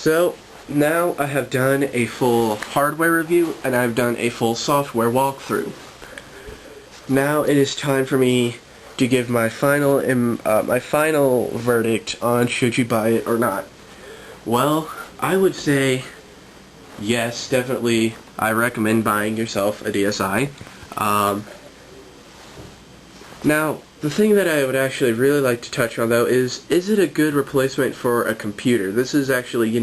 So now I have done a full hardware review and I've done a full software walkthrough. Now it is time for me to give my final verdict on should you buy it or not. Well, I would say yes, definitely I recommend buying yourself a DSi. Now, the thing that I would actually really like to touch on though is it a good replacement for a computer? This is actually,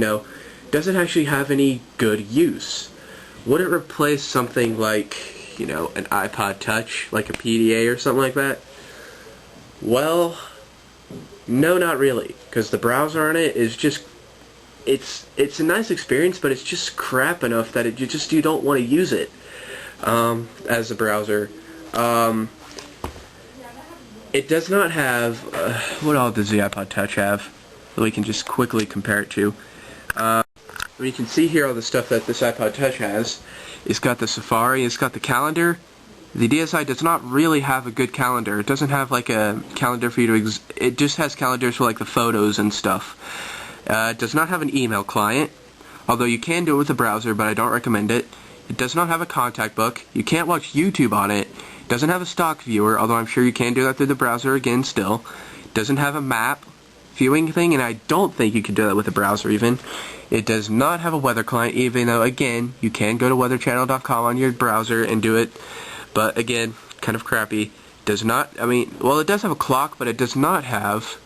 does it actually have any good use? Would it replace something like, an iPod Touch, like a PDA or something like that? Well, no, not really, because the browser on it is just, it's a nice experience, but it's just crap enough that you don't want to use it as a browser. It does not have, what all does the iPod Touch have that we can just quickly compare it to? You can see here all the stuff that this iPod Touch has. It's got the Safari, it's got the calendar. The DSi does not really have a good calendar. It doesn't have like a calendar for you to, it just has calendars for like the photos and stuff. It does not have an email client, although you can do it with a browser, but I don't recommend it. It does not have a contact book. You can't watch YouTube on it. It doesn't have a stock viewer, although I'm sure you can do that through the browser again still. It doesn't have a map viewing thing, and I don't think you can do that with a browser even. It does not have a weather client, even though, again, you can go to weatherchannel.com on your browser and do it. But, again, kind of crappy. Does not, well, it does have a clock, but it does not have,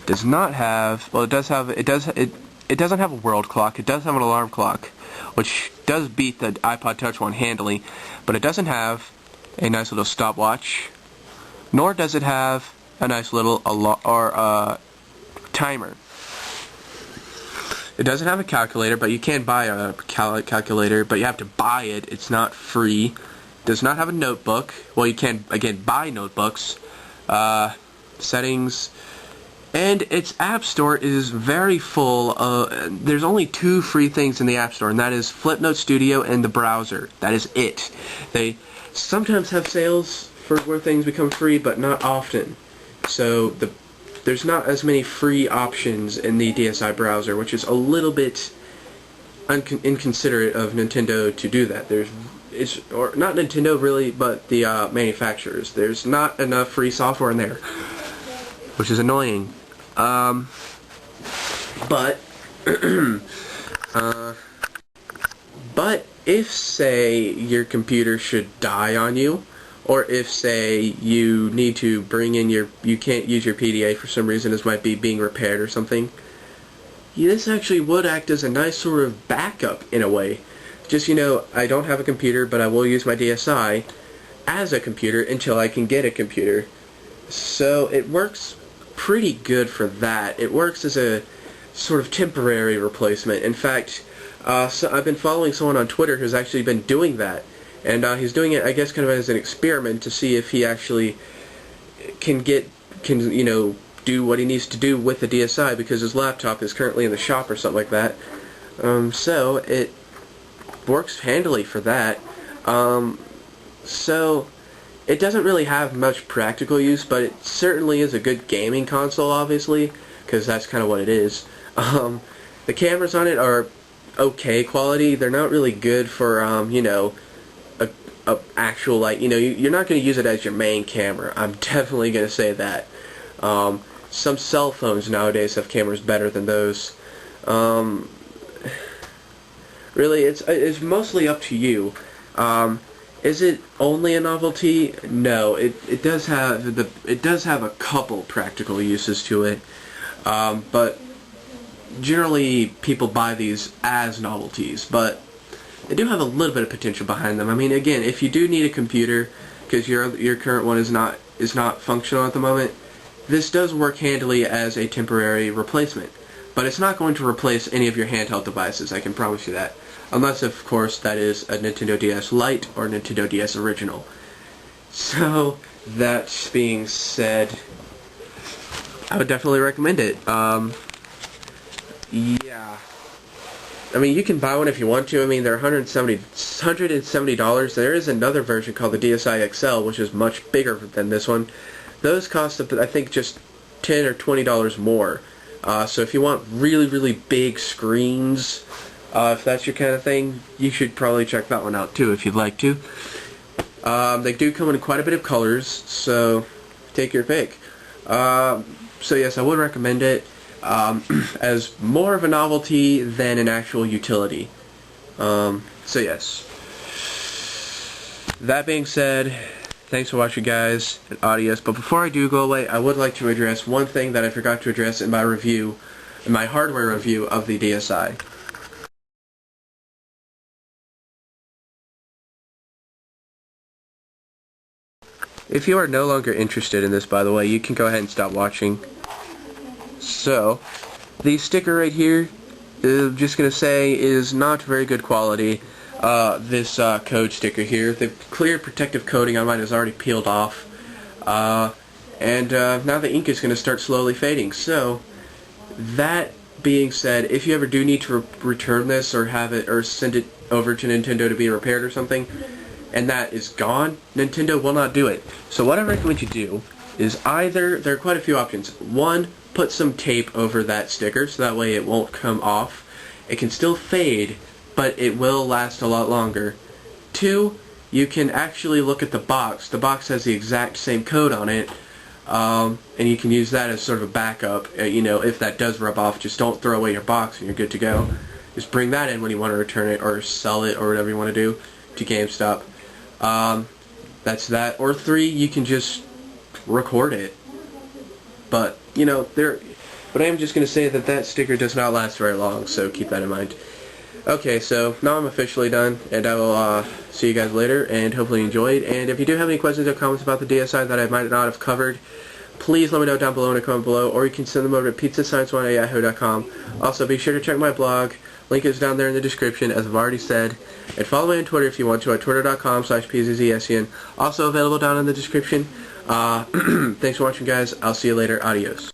well, it doesn't have a world clock. It does have an alarm clock, which does beat the iPod Touch one handily, but it doesn't have a nice little stopwatch, nor does it have a nice little timer. It doesn't have a calculator, but you can buy a calculator, but you have to buy it. It's not free. It does not have a notebook. Well, you can, again, buy notebooks. Settings. And its App Store is very full. There's only two free things in the App Store, and that is Flipnote Studio and the browser. That is it. They sometimes have sales for where things become free, but not often. So there's not as many free options in the DSi browser, which is a little bit inconsiderate of Nintendo to do that. Or not Nintendo really, but the manufacturers. There's not enough free software in there, which is annoying. But if, say, your computer should die on you, or if, say, you need to bring in you can't use your PDA for some reason, this might be being repaired or something, this actually would act as a nice sort of backup in a way. Just, I don't have a computer, but I will use my DSi as a computer until I can get a computer. So it works pretty good for that. It works as a sort of temporary replacement. In fact, so I've been following someone on Twitter who's actually been doing that, and he's doing it, I guess, kind of as an experiment to see if he actually can do what he needs to do with the DSi, because his laptop is currently in the shop or something like that. So it works handily for that. So it doesn't really have much practical use, but it certainly is a good gaming console, obviously, because that's kind of what it is. The cameras on it are okay quality. They're not really good for, a actual, you're not going to use it as your main camera. I'm definitely going to say that. Some cell phones nowadays have cameras better than those. Really, it's mostly up to you. Is it only a novelty? No, it does have a couple practical uses to it, but generally people buy these as novelties, but they do have a little bit of potential behind them. Again, if you do need a computer because your current one is not functional at the moment, this does work handily as a temporary replacement, but it's not going to replace any of your handheld devices, I can promise you that. Unless, of course, that is a Nintendo DS Lite or Nintendo DS Original. So, that being said, I would definitely recommend it. Yeah. You can buy one if you want to. They're $170. There is another version called the DSi XL, which is much bigger than this one. Those cost, I think, just $10 or $20 more. So if you want really, really big screens, if that's your kind of thing, you should probably check that one out too if you'd like to. They do come in quite a bit of colors, so take your pick. So yes, I would recommend it as more of a novelty than an actual utility. So yes. That being said, thanks for watching, guys, and adios. But before I do go away, I would like to address one thing that I forgot to address in my review, in my hardware review of the DSi. If you are no longer interested in this, by the way, you can go ahead and stop watching. So, the sticker right here, I'm just going to say, is not very good quality. This code sticker here, the clear protective coating on mine is already peeled off. And now the ink is going to start slowly fading. So, that being said, if you ever do need to return this or have it, or send it over to Nintendo to be repaired or something, and that is gone, Nintendo will not do it. So what I recommend you do is either, there are quite a few options. One, put some tape over that sticker so that way it won't come off. It can still fade, but it will last a lot longer. Two, you can actually look at the box. The box has the exact same code on it, and you can use that as sort of a backup. You know, if that does rub off, just don't throw away your box and you're good to go. Just bring that in when you want to return it or sell it or whatever you want to do to GameStop. That's that. Or three, you can just record it. But, you know, but I am just going to say that that sticker does not last very long, so keep that in mind. Okay, so now I'm officially done, and I will see you guys later, and hopefully you enjoyed. And if you do have any questions or comments about the DSi that I might not have covered, please let me know down below in a comment below, or you can send them over to pizzascience1@yahoo.com. Also, be sure to check my blog. Link is down there in the description, as I've already said. And follow me on Twitter if you want to at twitter.com/Pizzscn. Also available down in the description. Thanks for watching, guys. I'll see you later. Adios.